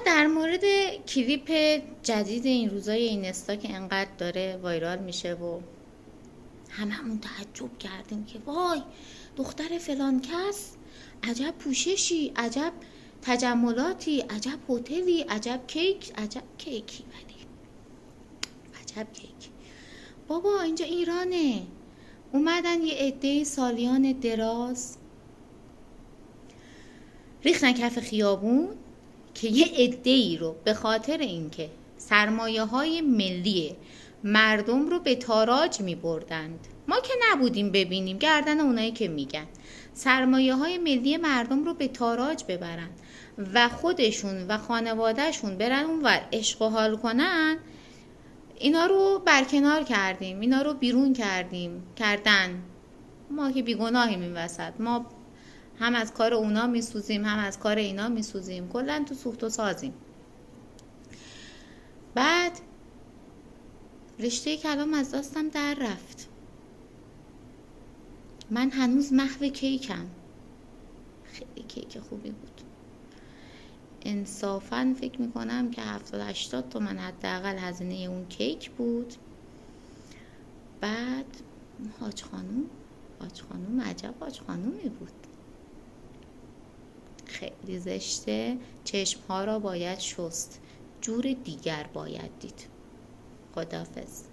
در مورد کلیپ جدید این روزای اینستا که انقدر داره وایرال میشه و هممون تعجب کردیم که وای دختر فلان کس، عجب پوششی، عجب تجملاتی، عجب هتلی، عجب کیک، عجب کیکی، ولی عجب کیک. بابا اینجا ایرانه. اومدن یه عده سالیان دراز ریختن کف خیابون که یه عده‌ای رو به خاطر اینکه سرمایه‌های ملی مردم رو به تاراج می‌بردند. ما که نبودیم ببینیم، گردن اونایی که میگن سرمایه‌های ملی مردم رو به تاراج ببرن و خودشون و خانوادهشون برن اونور عشق و حال کنن، اینا رو برکنار کردیم، اینا رو بیرون کردن. ما که بیگناهیم این وسط، ما هم از کار اونا میسوزیم هم از کار اینا میسوزیم، کلا تو سوخت و سازیم. بعد رشته کلام از دستم در رفت. من هنوز محو کیکم. خیلی کیک خوبی بود. انصافاً فکر میکنم که 70-80 تومن حداقل هزینه اون کیک بود. بعد حاج خانوم عجب حاج خانومی بود. خیلی زشته. چشمها را باید شست، جور دیگر باید دید. خداحافظ.